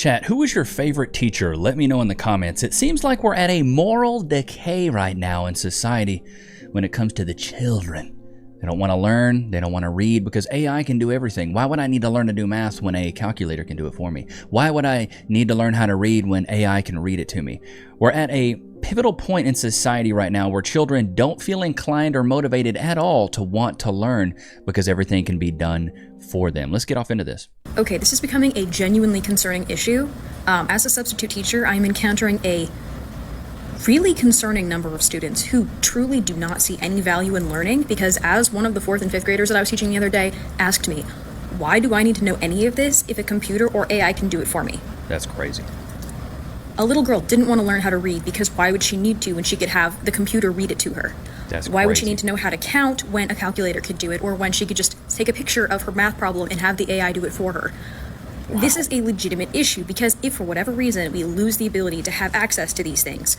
Chat, who was your favorite teacher? Let me know in the comments. It seems like we're at a moral decay right now in society when it comes to the children. They don't want to learn. They don't want to read because AI can do everything. Why would I need to learn to do math when a calculator can do it for me? Why would I need to learn how to read when AI can read it to me? We're at a pivotal point in society right now where children don't feel inclined or motivated at all to want to learn because everything can be done for them. Let's get off into this. Okay, this is becoming a genuinely concerning issue. As a substitute teacher, I'm encountering a really concerning number of students who truly do not see any value in learning because, as one of the 4th and 5th graders that I was teaching the other day asked me, why do I need to know any of this if a computer or AI can do it for me? That's crazy. A little girl didn't want to learn how to read because why would she need to when she could have the computer read it to her? That's Why crazy. would she need to know how to count when a calculator could do it, or when she could just take a picture of her math problem and have the AI do it for her? Wow. This is a legitimate issue because if for whatever reason we lose the ability to have access to these things,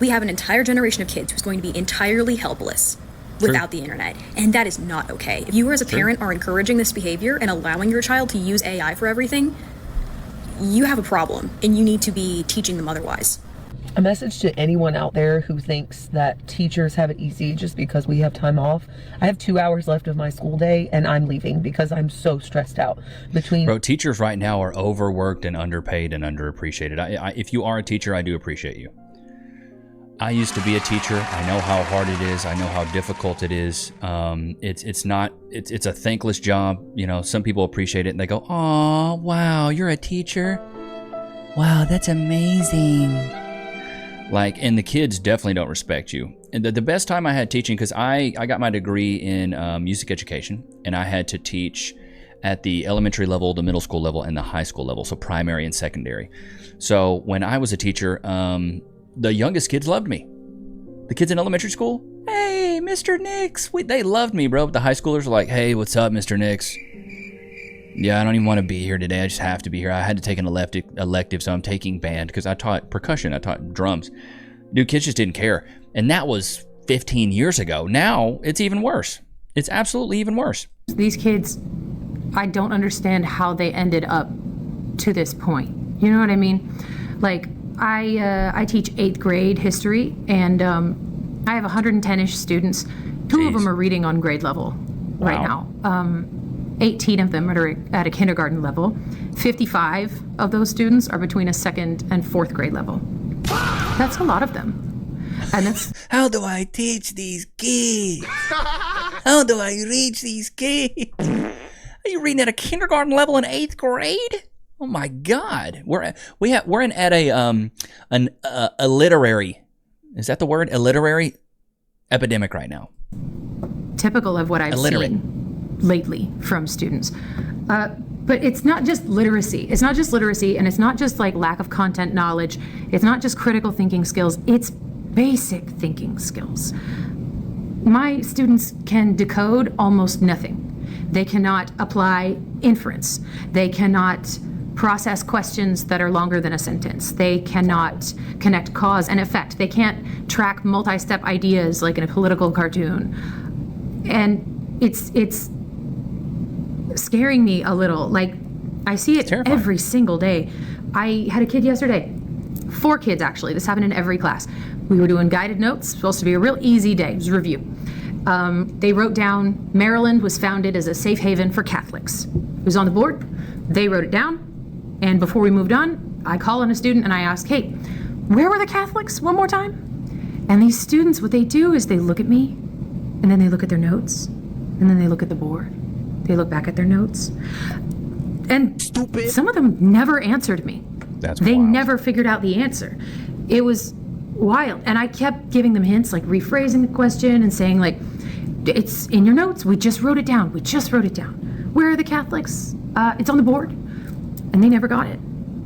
we have an entire generation of kids who's going to be entirely helpless without the internet, and that is not okay. If you as a parent are encouraging this behavior and allowing your child to use AI for everything, you have a problem, and you need to be teaching them otherwise. A message to anyone out there who thinks that teachers have it easy just because we have time off. I have 2 hours left of my school day, and I'm leaving because I'm so stressed out. Bro, teachers right now are overworked and underpaid and underappreciated. If you are a teacher, I do appreciate you. I used to be a teacher. I know how hard it is. I know how difficult it is. It's a thankless job. You know, some people appreciate it and they go, "Oh, wow, you're a teacher. Wow, that's amazing." Like, and the kids definitely don't respect you. And the best time I had teaching, because I got my degree in music education, and I had to teach at the elementary level, the middle school level, and the high school level, so primary and secondary. So when I was a teacher, the youngest kids loved me. The kids in elementary school, hey, Mr. Nichs. They loved me, bro. But the high schoolers were like, hey, what's up, Mr. Nichs? Yeah, I don't even want to be here today. I just have to be here. I had to take an elective, so I'm taking band because I taught percussion. I taught drums. Dude, kids just didn't care. And that was 15 years ago. Now, it's even worse. It's absolutely even worse. These kids, I don't understand how they ended up to this point. You know what I mean? Like, I teach 8th grade history, and I have 110-ish students. Two of them are reading on grade level right now. 18 of them are at a kindergarten level. 55 of those students are between a 2nd and 4th grade level. That's a lot of them. And that's... How do I teach these kids? How do I reach these kids? Are you reading at a kindergarten level in 8th grade? Oh my God, we're at a literary, is that the word? A literary epidemic right now. Typical of what I've seen lately from students. But it's not just literacy. It's not just literacy, and it's not just like lack of content knowledge. It's not just critical thinking skills. It's basic thinking skills. My students can decode almost nothing. They cannot apply inference. They cannot process questions that are longer than a sentence. They cannot connect cause and effect. They can't track multi-step ideas like in a political cartoon. And it's scaring me a little. Like, I see it every single day. I had a kid yesterday, 4 kids actually, this happened in every class. We were doing guided notes, supposed to be a real easy day, it was a review. They wrote down, Maryland was founded as a safe haven for Catholics. It was on the board, they wrote it down. And before we moved on, I call on a student and I ask, hey, where were the Catholics one more time? And these students, what they do is they look at me, and then they look at their notes, and then they look at the board. They look back at their notes. And some of them never answered me. They never figured out the answer. It was wild. And I kept giving them hints, like rephrasing the question and saying, like, it's in your notes. We just wrote it down. We just wrote it down. Where are the Catholics? It's on the board. And they never got it.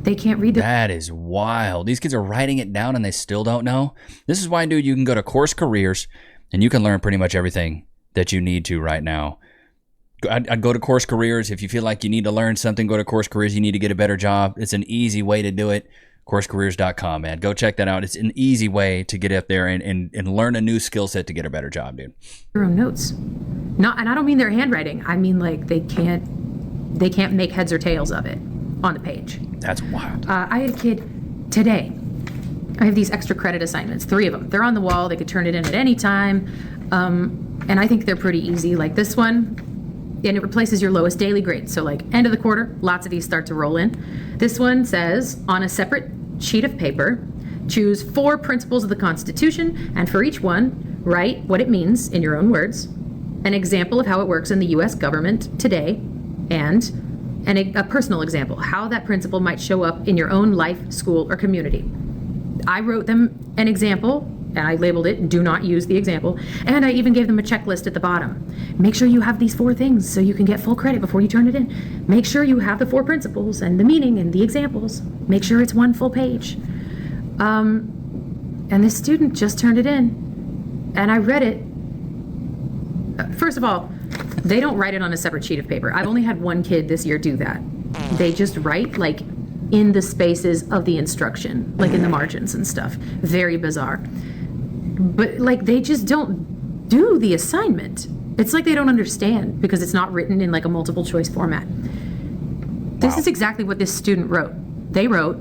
They can't read the... That is wild. These kids are writing it down and they still don't know. This is why, dude, you can go to Course Careers and you can learn pretty much everything that you need to right now. I'd go to Course Careers. If you feel like you need to learn something, go to Course Careers. You need to get a better job. It's an easy way to do it. CourseCareers.com, man. Go check that out. It's an easy way to get up there and learn a new skill set to get a better job, dude. Their own notes. And I don't mean their handwriting. I mean, like, they can't make heads or tails of it. on the page. That's wild. I had a kid today. I have these extra credit assignments, 3 of them. They're on the wall. They could turn it in at any time. And I think they're pretty easy. Like this one, and it replaces your lowest daily grade. So like end of the quarter, lots of these start to roll in. This one says, on a separate sheet of paper, choose 4 principles of the Constitution, and for each one, write what it means in your own words, an example of how it works in the U.S. government today, and a personal example, how that principle might show up in your own life, school, or community. I wrote them an example, and I labeled it, do not use the example, and I even gave them a checklist at the bottom. Make sure you have these 4 things so you can get full credit before you turn it in. Make sure you have the 4 principles and the meaning and the examples. Make sure it's 1 full page. And this student just turned it in, and I read it. First of all, they don't write it on a separate sheet of paper. I've only had 1 kid this year do that. They just write like in the spaces of the instruction, like in the margins and stuff. Very bizarre. But like they just don't do the assignment. It's like they don't understand because it's not written in like a multiple choice format. This is exactly what this student wrote. They wrote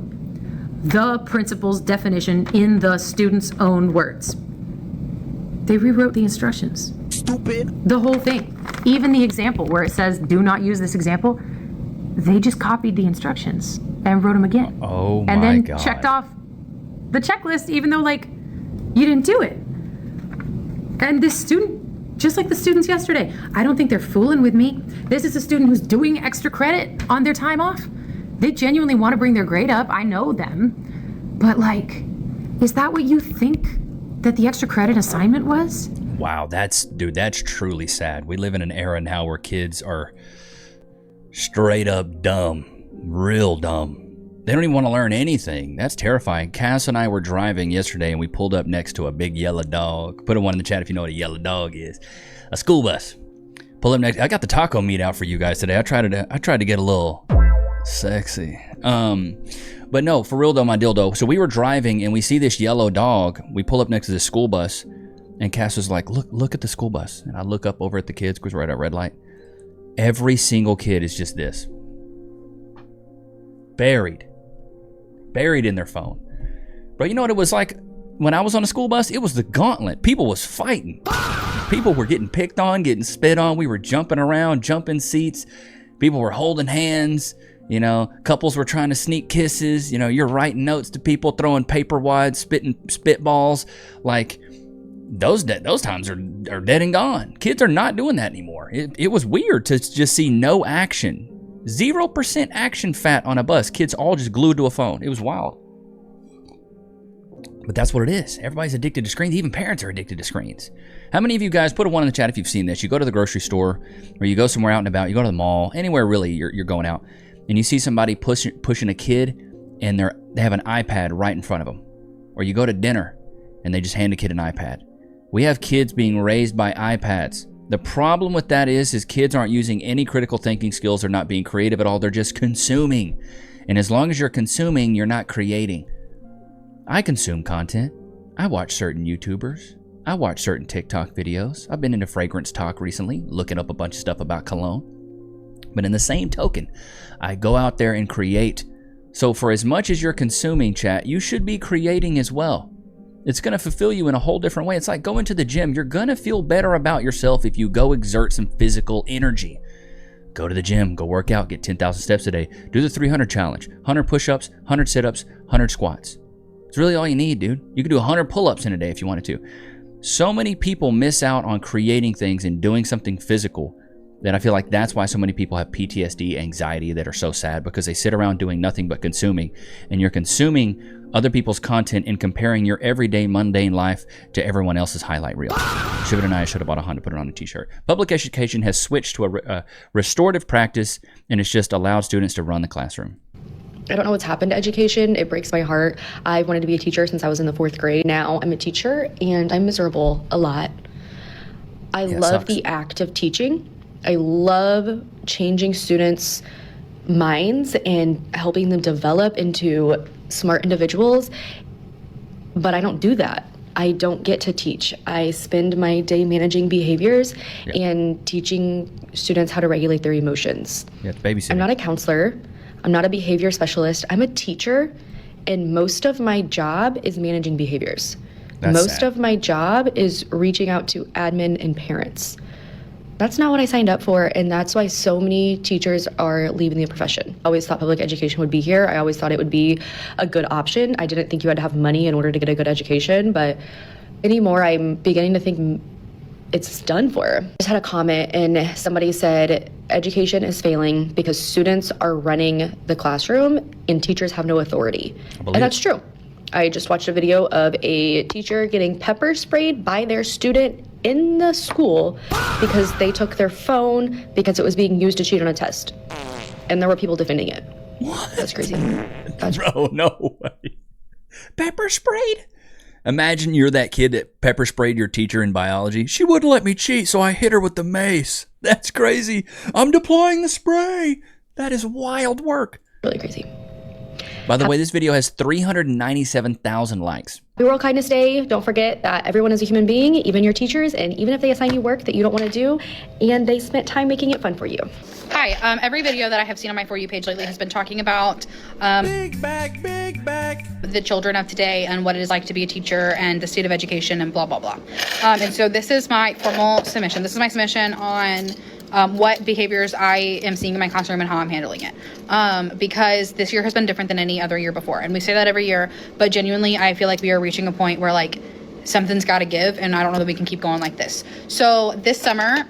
the principle's definition in the student's own words. They rewrote the instructions. Stupid. The whole thing. Even the example where it says, do not use this example, they just copied the instructions and wrote them again. Oh my God. And then checked off the checklist, even though, like, you didn't do it. And this student, just like the students yesterday, I don't think they're fooling with me. This is a student who's doing extra credit on their time off. They genuinely want to bring their grade up. I know them. But, like, is that what you think that the extra credit assignment was? Wow, that's truly sad. We live in an era now where kids are straight up dumb, real dumb. They don't even want to learn anything. That's terrifying. Cass and I were driving yesterday and we pulled up next to a big yellow dog. Put a 1 in the chat if you know what a yellow dog is. A school bus. Pull up next. I got the taco meat out for you guys today. I tried to get a little sexy. But no, for real though, my dildo. So we were driving and we see this yellow dog. We pull up next to this school bus and Cass was like, look at the school bus. And I look up over at the kids because we're at a red light. Every single kid is just this. Buried in their phone. Bro, you know what it was like when I was on a school bus? It was the gauntlet. People was fighting. People were getting picked on, getting spit on. We were jumping around, jumping seats. People were holding hands. You know, couples were trying to sneak kisses. You know, you're writing notes to people, throwing paper wads, spitting spitballs. Like, those times are dead and gone. Kids are not doing that anymore. It was weird to just see no action. 0% action fat on a bus. Kids all just glued to a phone. It was wild. But that's what it is. Everybody's addicted to screens. Even parents are addicted to screens. How many of you guys, put a 1 in the chat if you've seen this. You go to the grocery store or you go somewhere out and about. You go to the mall, anywhere really you're going out. And you see somebody pushing a kid and they have an iPad right in front of them. Or you go to dinner and they just hand a kid an iPad. We have kids being raised by iPads. The problem with that is kids aren't using any critical thinking skills. They're not being creative at all. They're just consuming. And as long as you're consuming, you're not creating. I consume content. I watch certain YouTubers. I watch certain TikTok videos. I've been into fragrance talk recently, looking up a bunch of stuff about cologne. But in the same token, I go out there and create. So for as much as you're consuming, chat, you should be creating as well. It's going to fulfill you in a whole different way. It's like going to the gym. You're going to feel better about yourself if you go exert some physical energy. Go to the gym, go work out, get 10,000 steps a day. Do the 300 challenge, 100 push-ups, 100 sit-ups, 100 squats. It's really all you need, dude. You can do 100 pull-ups in a day if you wanted to. So many people miss out on creating things and doing something physical that I feel like that's why so many people have PTSD, anxiety, that are so sad, because they sit around doing nothing but consuming. And you're consuming other people's content and comparing your everyday mundane life to everyone else's highlight reel. Shiva and I should have bought a Honda, put it on a t-shirt. Public education has switched to a restorative practice, and it's just allowed students to run the classroom. I don't know what's happened to education. It breaks my heart. I wanted to be a teacher since I was in the 4th grade. Now I'm a teacher and I'm miserable a lot. I love the act of teaching. I love changing students' minds and helping them develop into smart individuals, but I don't do that. I don't get to teach. I spend my day managing behaviors and teaching students how to regulate their emotions. Yeah, it's babysitting. I'm not a counselor. I'm not a behavior specialist. I'm a teacher, and most of my job is managing behaviors. Most of my job is reaching out to admin and parents. That's not what I signed up for, and that's why so many teachers are leaving the profession. I always thought public education would be here. I always thought it would be a good option. I didn't think you had to have money in order to get a good education, but anymore I'm beginning to think it's done for. I just had a comment and somebody said education is failing because students are running the classroom and teachers have no authority. And that's true. I just watched a video of a teacher getting pepper sprayed by their student in the school because they took their phone because it was being used to cheat on a test. And there were people defending it. What? That's crazy. Bro, no way. Pepper sprayed? Imagine you're that kid that pepper sprayed your teacher in biology. She wouldn't let me cheat, so I hit her with the mace. That's crazy. I'm deploying the spray. That is wild work. Really crazy. By the way, this video has 397,000 likes. Happy World Kindness Day. Don't forget that everyone is a human being, even your teachers, and even if they assign you work that you don't want to do, and they spent time making it fun for you. Hi, every video that I have seen on my For You page lately has been talking about big back, the children of today and what it is like to be a teacher and the state of education and blah, blah, blah. And so this is my formal submission. This is my submission on what behaviors I am seeing in my classroom and how I'm handling it. Because this year has been different than any other year before. And we say that every year, but genuinely, I feel like we are reaching a point where like something's got to give, and I don't know that we can keep going like this. So this summer,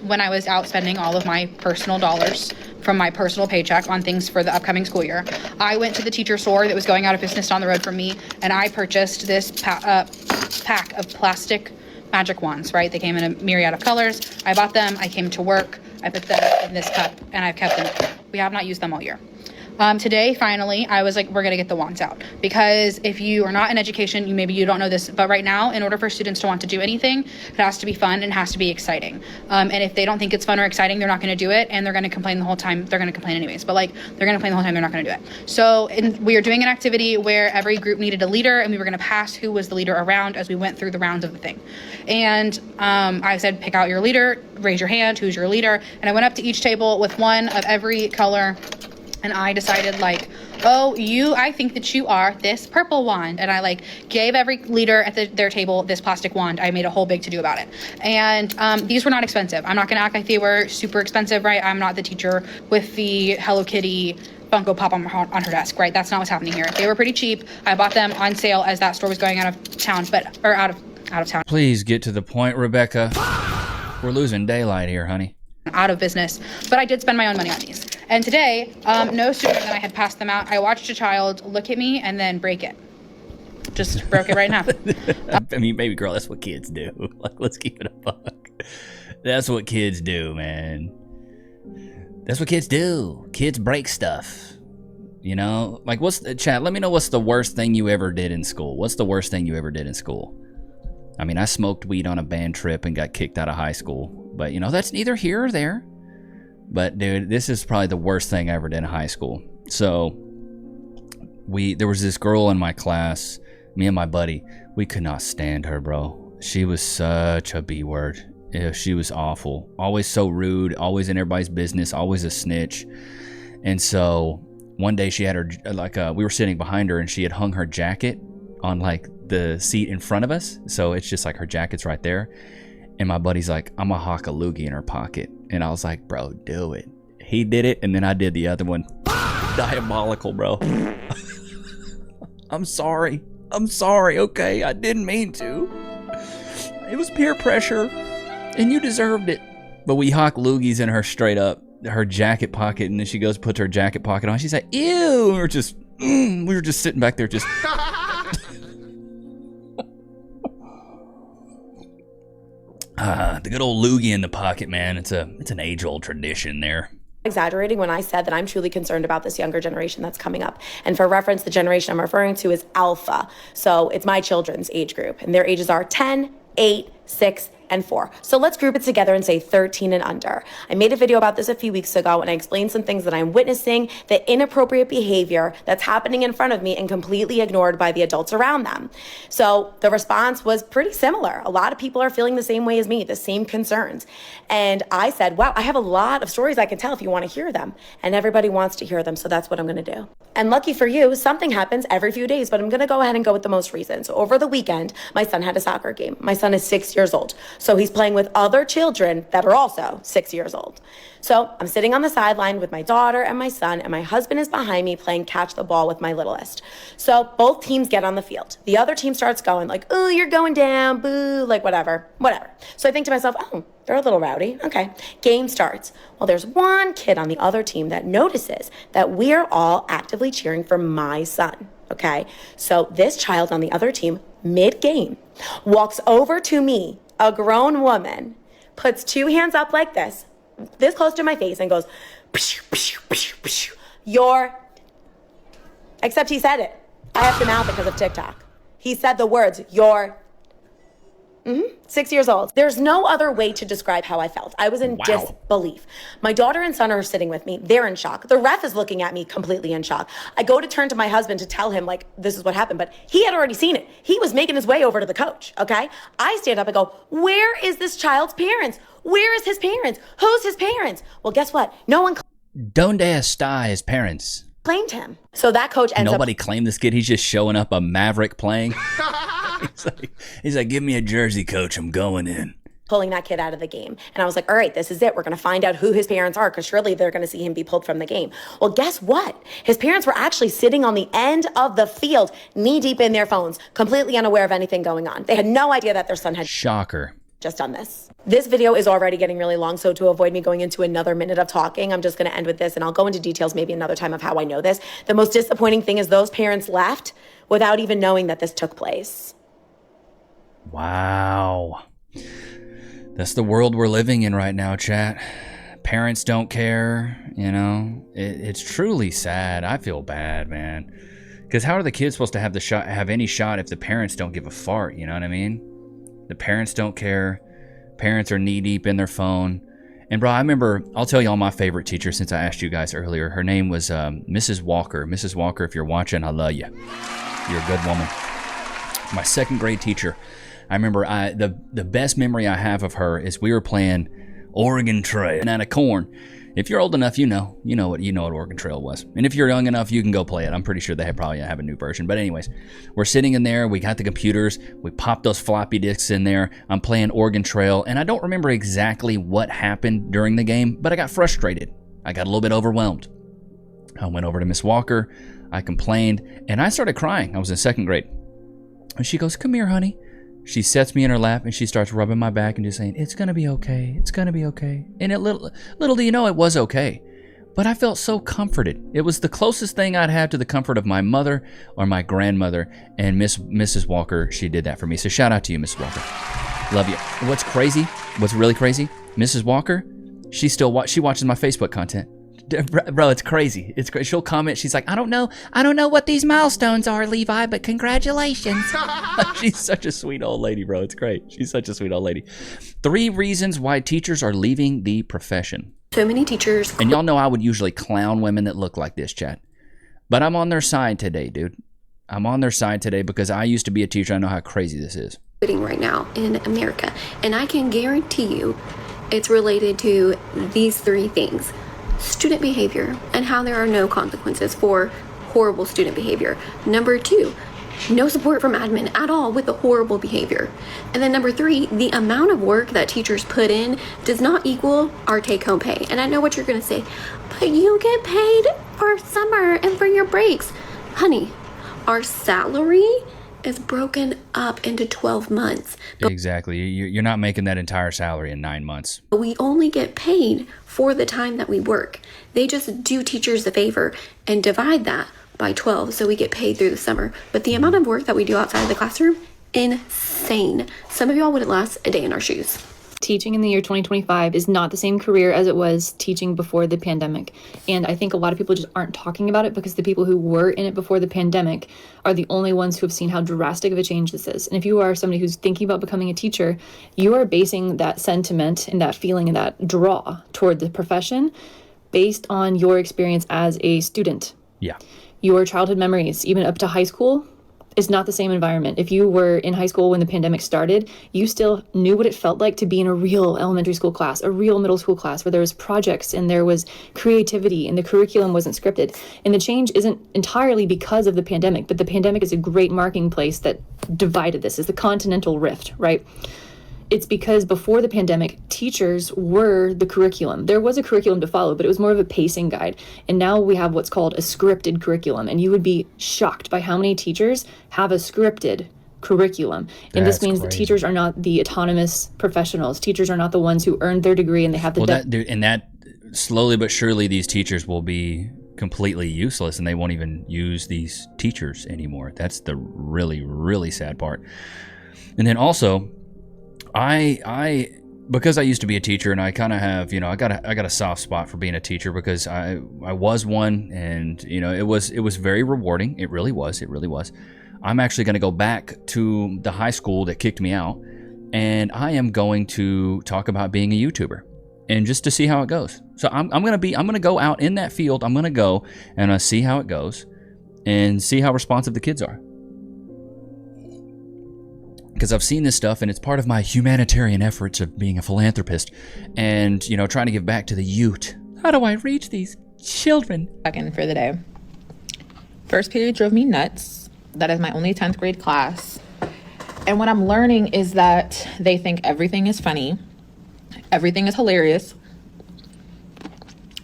when I was out spending all of my personal dollars from my personal paycheck on things for the upcoming school year, I went to the teacher store that was going out of business down the road from me, and I purchased this pack of plastic magic wands, right? They came in a myriad of colors. I bought them. I came to work. I put them in this cup, and I've kept them. We have not used them all year. Today, finally, I was like, we're going to get the wands out, because if you are not in education, maybe you don't know this, but right now, in order for students to want to do anything, it has to be fun and it has to be exciting. And if they don't think it's fun or exciting, they're not going to do it, and they're going to complain the whole time. They're going to complain anyways, but like they're going to complain the whole time. They're not going to do it. So we are doing an activity where every group needed a leader, and we were going to pass who was the leader around as we went through the rounds of the thing. And I said, pick out your leader, raise your hand, who's your leader? And I went up to each table with one of every color. And I decided like, oh, I think that you are this purple wand. And I like gave every leader at their table this plastic wand. I made a whole big to-do about it. And these were not expensive. I'm not gonna act like they were super expensive, right? I'm not the teacher with the Hello Kitty Funko Pop on her desk, right? That's not what's happening here. They were pretty cheap. I bought them on sale as that store was going out of town, out of town. Please get to the point, Rebecca. We're losing daylight here, honey. Out of business, but I did spend my own money on these. And today, no sooner than I had passed them out, I watched a child look at me and then break it. Just broke it right in half. I mean, baby girl, that's what kids do. Like, let's keep it a buck. That's what kids do, man. That's what kids do. Kids break stuff. You know, like chat, let me know what's the worst thing you ever did in school. What's the worst thing you ever did in school? I mean, I smoked weed on a band trip and got kicked out of high school. But, you know, that's neither here or there. But, dude, this is probably the worst thing I ever did in high school. So, there was this girl in my class, me and my buddy. We could not stand her, bro. She was such a B-word. Yeah, she was awful. Always so rude. Always in everybody's business. Always a snitch. And so, one day she had her, we were sitting behind her and she had hung her jacket on, like, the seat in front of us. So, it's just like her jacket's right there. And my buddy's like, I'm gonna hock a loogie in her pocket. And I was like, bro, do it. He did it, and then I did the other one. Diabolical, bro. I'm sorry, okay? I didn't mean to. It was peer pressure, and you deserved it. But we hock loogies in her straight up, her jacket pocket, and then she goes, puts her jacket pocket on. She's like, ew. We were just sitting back there just... the good old loogie in the pocket, man. It's an age-old tradition there. Exaggerating when I said that I'm truly concerned about this younger generation that's coming up. And for reference, the generation I'm referring to is Alpha. So it's my children's age group. And their ages are 10, 8, 6, and 4. So let's group it together and say 13 and under. I made a video about this a few weeks ago, and I explained some things that I'm witnessing, the inappropriate behavior that's happening in front of me and completely ignored by the adults around them. So the response was pretty similar. A lot of people are feeling the same way as me, the same concerns. And I said, wow, I have a lot of stories I can tell if you want to hear them. And everybody wants to hear them, so that's what I'm going to do. And lucky for you, something happens every few days, but I'm going to go ahead and go with the most recent. So over the weekend, my son had a soccer game. My son is 6 years old. So he's playing with other children that are also 6 years old. So I'm sitting on the sideline with my daughter and my son, and my husband is behind me playing catch the ball with my littlest. So both teams get on the field. The other team starts going like, oh, you're going down, boo, like whatever. So I think to myself, oh, they're a little rowdy. Okay. Game starts. Well, there's one kid on the other team that notices that we're all actively cheering for my son. Okay. So this child on the other team, mid-game, walks over to me, a grown woman, puts 2 hands up like this close to my face, and goes, pshh, pshh, pshh, pshh, you're, except he said it. I have to mouth it because of TikTok. He said the words, you're, 6 years old. There's no other way to describe how I felt. I was in disbelief. My daughter and son are sitting with me. They're in shock. The ref is looking at me completely in shock. I go to turn to my husband to tell him, like, this is what happened, but he had already seen it. He was making his way over to the coach, okay? I stand up and go, where is this child's parents? Where is his parents? Who's his parents? Well, guess what? No one Donde está his parents? claimed him. So that coach ends Nobody claimed this kid. He's just showing up a Maverick playing. he's like, give me a jersey, coach. I'm going in. Pulling that kid out of the game. And I was like, all right, this is it. We're going to find out who his parents are, because surely they're going to see him be pulled from the game. Well, guess what? His parents were actually sitting on the end of the field, knee deep in their phones, completely unaware of anything going on. They had no idea that their son had Shocker. just done this. This video is already getting really long, so to avoid me going into another minute of talking, I'm just going to end with this, and I'll go into details maybe another time of how I know this. The most disappointing thing is those parents left without even knowing that this took place. Wow. That's the world we're living in right now, chat. Parents don't care, you know. It's truly sad. I feel bad, man. Because how are the kids supposed to have any shot if the parents don't give a fart, you know what I mean? The parents don't care. Parents are knee deep in their phone. And bro, I remember, I'll tell you all my favorite teacher since I asked you guys earlier. Her name was Mrs. Walker. Mrs. Walker, if you're watching, I love you. You're a good woman. My 2nd grade teacher. I remember the best memory I have of her is we were playing Oregon Trail and out of corn. If you're old enough, you know what Oregon Trail was. And if you're young enough, you can go play it. I'm pretty sure they probably have a new version. But anyways, we're sitting in there. We got the computers. We popped those floppy disks in there. I'm playing Oregon Trail. And I don't remember exactly what happened during the game, but I got frustrated. I got a little bit overwhelmed. I went over to Miss Walker. I complained. And I started crying. I was in 2nd grade. And she goes, come here, honey. She sets me in her lap and she starts rubbing my back and just saying, it's going to be okay. It's going to be okay. And little do you know, it was okay. But I felt so comforted. It was the closest thing I'd have to the comfort of my mother or my grandmother. And Mrs. Walker, she did that for me. So shout out to you, Mrs. Walker. Love you. What's crazy? What's really crazy? Mrs. Walker, she watches my Facebook content. Bro, it's crazy. It's great. She'll comment. She's like, I don't know what these milestones are, Levi, but congratulations. She's such a sweet old lady, bro. It's great. She's such a sweet old lady. 3 reasons why teachers are leaving the profession. So many teachers. And y'all know I would usually clown women that look like this, chat. But I'm on their side today, dude. I'm on their side today because I used to be a teacher. I know how crazy this is. Right now in America. And I can guarantee you it's related to these 3 things. Student behavior and how there are no consequences for horrible student behavior. Number 2, no support from admin at all with the horrible behavior. And then number 3, the amount of work that teachers put in does not equal our take-home pay. And I know what you're going to say, but you get paid for summer and for your breaks. Honey, our salary is broken up into 12 months. Exactly. You're not making that entire salary in 9 months. We only get paid for the time that we work. They just do teachers a favor and divide that by 12 so we get paid through the summer. But the amount of work that we do outside of the classroom, insane. Some of y'all wouldn't last a day in our shoes. teaching in the year 2025 is not the same career as it was teaching before the pandemic. And I think a lot of people just aren't talking about it because the people who were in it before the pandemic are the only ones who have seen how drastic of a change this is. And if you are somebody who's thinking about becoming a teacher, you are basing that sentiment and that feeling and that draw toward the profession based on your experience as a student. Yeah. Your childhood memories, even up to high school, is not the same environment. If you were in high school when the pandemic started, you still knew what it felt like to be in a real elementary school class, a real middle school class where there was projects and there was creativity and the curriculum wasn't scripted. And the change isn't entirely because of the pandemic, but the pandemic is a great marking place that divided this, is the continental rift, right? It's because before the pandemic, teachers were the curriculum. There was a curriculum to follow, but it was more of a pacing guide. And now we have what's called a scripted curriculum. And you would be shocked by how many teachers have a scripted curriculum. And this means that teachers are not the autonomous professionals. Teachers are not the ones who earned their degree and they have the... that slowly but surely these teachers will be completely useless and they won't even use these teachers anymore. That's the really, really sad part. And then also... I because I used to be a teacher and I kind of have, I got a soft spot for being a teacher because I was one, and it was very rewarding. It really was. I'm actually going to go back to the high school that kicked me out, and I am going to talk about being a YouTuber and just to see how it goes. So I'm going to go out in that field. I'm going to go and see how it goes and see how responsive the kids are. Because I've seen this stuff and it's part of my humanitarian efforts of being a philanthropist and, trying to give back to the youth. How do I reach these children? Back in for the day. First period drove me nuts. That is my only 10th grade class. And what I'm learning is that they think everything is funny. Everything is hilarious.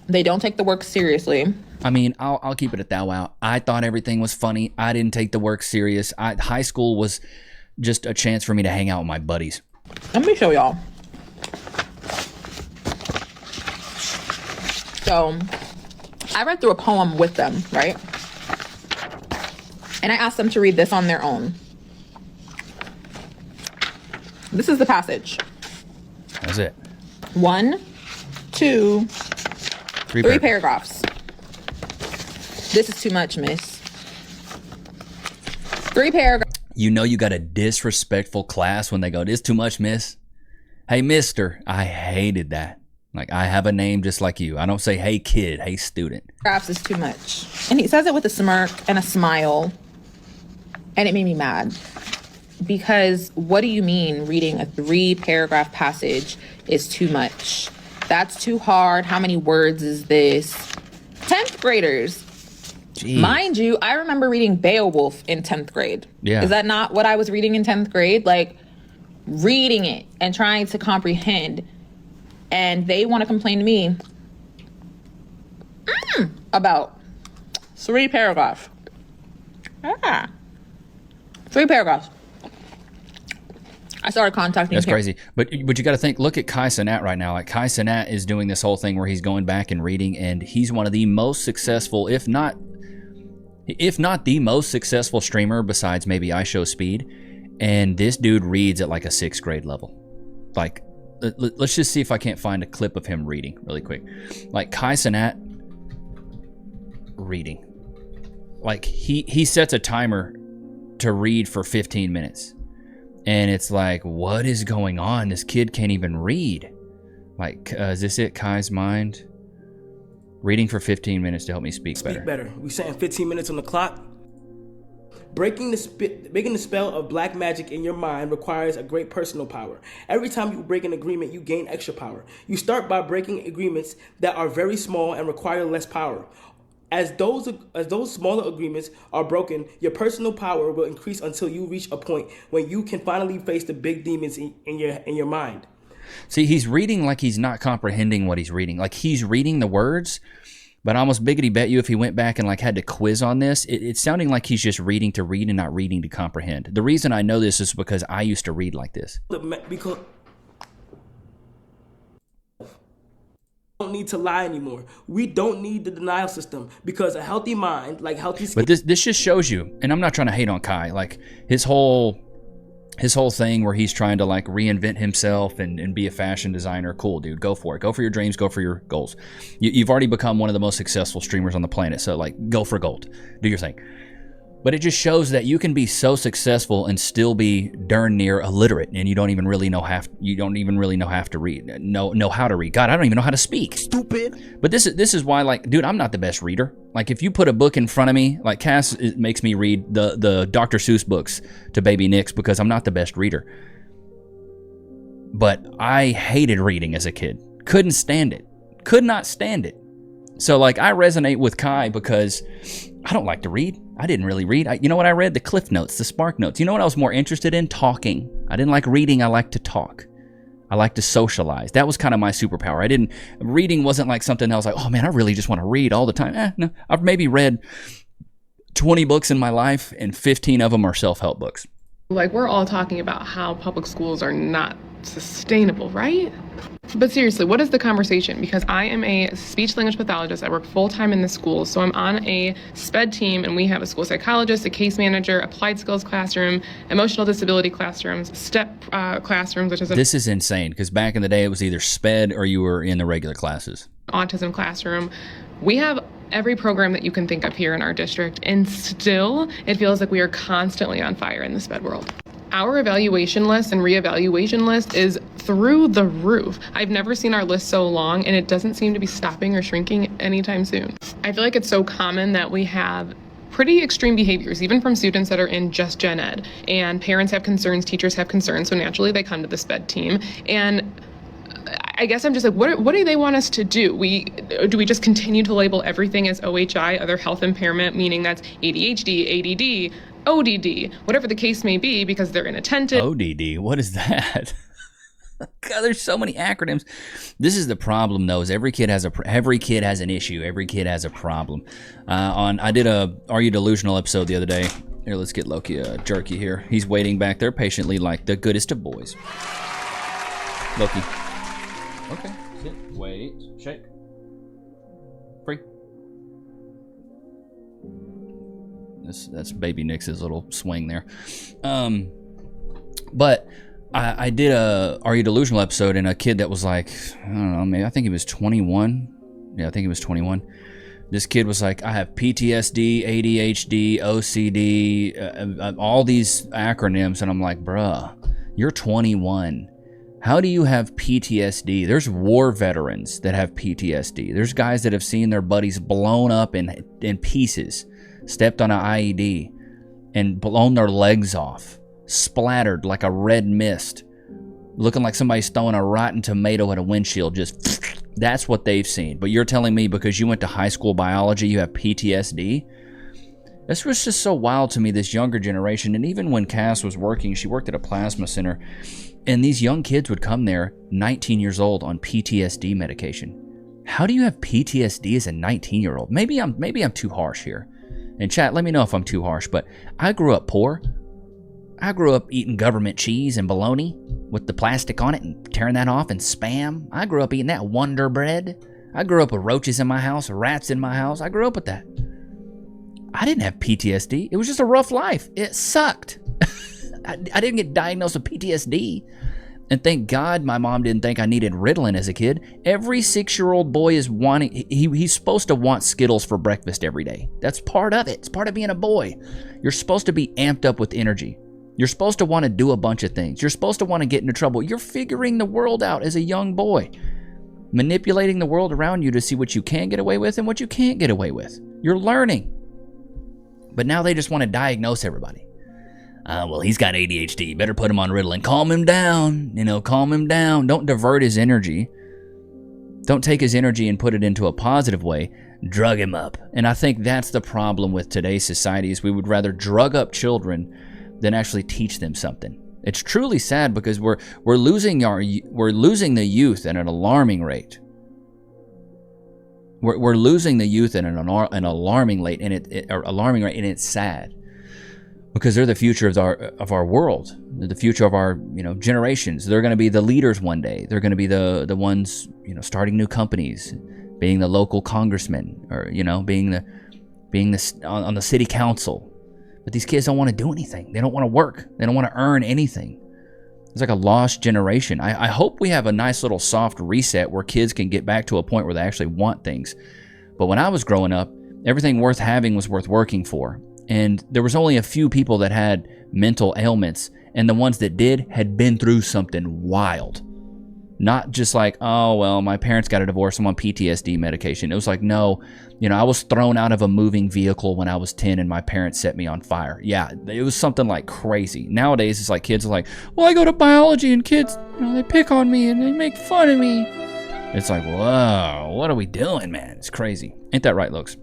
They don't take the work seriously. I mean, I'll keep it at that. Wow. I thought everything was funny. I didn't take the work serious. High school was just a chance for me to hang out with my buddies. Let me show y'all. So I read through a poem with them, right? And I asked them to read this on their own. This is the passage. That's it. 1, 2, 3 paragraphs. This is too much, miss. 3 paragraphs. You got a disrespectful class when they go, "This too much, miss." Hey, mister. I hated that. Like, I have a name just like you. I don't say, "Hey, kid," "Hey, student." Paragraphs is too much. And he says it with a smirk and a smile. And it made me mad. Because what do you mean reading a 3-paragraph passage is too much? That's too hard. How many words is this? 10th graders. Jeez. Mind you, I remember reading Beowulf in 10th grade. Yeah. Is that not what I was reading in 10th grade? Like, reading it and trying to comprehend. And they want to complain to me about 3 paragraphs. 3 paragraphs. I started contacting That's crazy. But you got to think, look at Kai Cenat right now. Like, Kai Cenat is doing this whole thing where he's going back and reading, and he's one of the most successful, if not the most successful streamer besides maybe iShowSpeed. And this dude reads at like a 6th grade level. Like, let's just see if I can't find a clip of him reading really quick. Like, Kai Cenat reading. Like, he sets a timer to read for 15 minutes. And it's like, what is going on? This kid can't even read. Like, is this it, Kai's Mind? Reading for 15 minutes to help me speak better. We setting 15 minutes on the clock. Breaking the spell of black magic in your mind requires a great personal power. Every time you break an agreement, you gain extra power. You start by breaking agreements that are very small and require less power. As those smaller agreements are broken, your personal power will increase until you reach a point when you can finally face the big demons in your mind. See, he's reading like he's not comprehending what he's reading. Like, he's reading the words, but I almost biggity bet you if he went back and like had to quiz on this, it's sounding like he's just reading to read and not reading to comprehend. The reason I know this is because I used to read like this. Because don't need to lie anymore. We don't need the denial system because a healthy mind, like healthy skin. But this just shows you, and I'm not trying to hate on Kai, like his whole his whole thing where he's trying to like reinvent himself and be a fashion designer. Cool, dude. Go for it. Go for your dreams. Go for your goals. You've already become one of the most successful streamers on the planet. So like, go for gold. Do your thing. But it just shows that you can be so successful and still be darn near illiterate, and you don't even really know how to read. Know how to read. God, I don't even know how to speak. Stupid. But this is why, like, dude, I'm not the best reader. Like, if you put a book in front of me, like Cass makes me read the Dr. Seuss books to baby Nichs because I'm not the best reader. But I hated reading as a kid. Couldn't stand it. Could not stand it. So, like, I resonate with Kai because I don't like to read. I didn't really read. You know what I read? The Cliff Notes, the Spark Notes. You know what I was more interested in? Talking. I didn't like reading. I liked to talk. I liked to socialize. That was kind of my superpower. Reading wasn't like something I was like, oh man, I really just want to read all the time. No. I've maybe read 20 books in my life, and 15 of them are self-help books. Like, we're all talking about how public schools are not sustainable, right? But seriously, what is the conversation? Because I am a speech language pathologist. I work full-time in the school, so I'm on a SPED team, and we have a school psychologist, a case manager, applied skills classroom, emotional disability classrooms, STEP classrooms, which is This is insane, because back in the day, it was either SPED or you were in the regular classes. Autism classroom. We have every program that you can think of here in our district, and still, it feels like we are constantly on fire in the SPED world. Our evaluation list and reevaluation list is through the roof. I've never seen our list so long, and it doesn't seem to be stopping or shrinking anytime soon. I feel like it's so common that we have pretty extreme behaviors, even from students that are in just gen ed. And parents have concerns, teachers have concerns, so naturally they come to the SPED team. And I guess I'm just like, what do they want us to do? Do we just continue to label everything as OHI, other health impairment, meaning that's ADHD, ADD, ODD, whatever the case may be, because they're inattentive. ODD, what is that? God, there's so many acronyms. This is the problem, though. Is every kid has an issue. Every kid has a problem. I did a Are You Delusional episode the other day. Here, let's get Loki Jerky here. He's waiting back there patiently, like the goodest of boys. Loki. Okay. Sit. Wait. Shake. Free. That's baby Nichs' little swing there. But I did a Are You Delusional episode, and a kid that was like, I don't know, maybe I think he was 21. Yeah, I think he was 21. This kid was like, I have PTSD, ADHD, OCD, all these acronyms, and I'm like, bruh, you're 21. How do you have PTSD? There's war veterans that have PTSD. There's guys that have seen their buddies blown up in pieces, stepped on an IED, and blown their legs off, splattered like a red mist, looking like somebody's throwing a rotten tomato at a windshield. Just, that's what they've seen. But you're telling me because you went to high school biology, you have PTSD? This was just so wild to me, this younger generation. And even when Cass was working, she worked at a plasma center, and these young kids would come there, 19 years old, on PTSD medication. How do you have PTSD as a 19-year-old? Maybe I'm too harsh here. And chat, let me know if I'm too harsh, but I grew up poor. I grew up eating government cheese and bologna with the plastic on it and tearing that off, and Spam. I grew up eating that Wonder Bread. I grew up with roaches in my house, rats in my house. I grew up with that. I didn't have PTSD. It was just a rough life. It sucked. I didn't get diagnosed with PTSD. And thank God my mom didn't think I needed Ritalin as a kid. Every 6-year-old boy is wanting, he's supposed to want Skittles for breakfast every day. That's part of it. It's part of being a boy. You're supposed to be amped up with energy. You're supposed to want to do a bunch of things. You're supposed to want to get into trouble. You're figuring the world out as a young boy, manipulating the world around you to see what you can get away with and what you can't get away with. You're learning. But now they just want to diagnose everybody. Well, he's got ADHD. Better put him on Ritalin. Calm him down. Calm him down. Don't divert his energy. Don't take his energy and put it into a positive way. Drug him up. And I think that's the problem with today's society, is we would rather drug up children than actually teach them something. It's truly sad because we're losing the youth at an alarming rate. We're losing the youth at an alarming rate, and it's sad. Because they're the future of our world. They're the future of our generations. They're going to be the leaders one day. They're going to be the ones starting new companies, being the local congressman, or being on the city council, But these kids don't want to do anything. They don't want to work. They don't want to earn anything. It's like a lost generation. I hope we have a nice little soft reset where kids can get back to a point where they actually want things. But when I was growing up, everything worth having was worth working for. And there was only a few people that had mental ailments, and the ones that did had been through something wild. Not just like, oh, well, my parents got a divorce, I'm on PTSD medication. It was like, no, I was thrown out of a moving vehicle when I was 10 and my parents set me on fire. Yeah, it was something like crazy. Nowadays, it's like kids are like, well, I go to biology and kids, they pick on me and they make fun of me. It's like, whoa, what are we doing, man? It's crazy. Ain't that right, Lokes?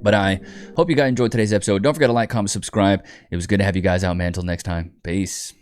But I hope you guys enjoyed today's episode. Don't forget to like, comment, subscribe. It was good to have you guys out, man. Until next time. Peace.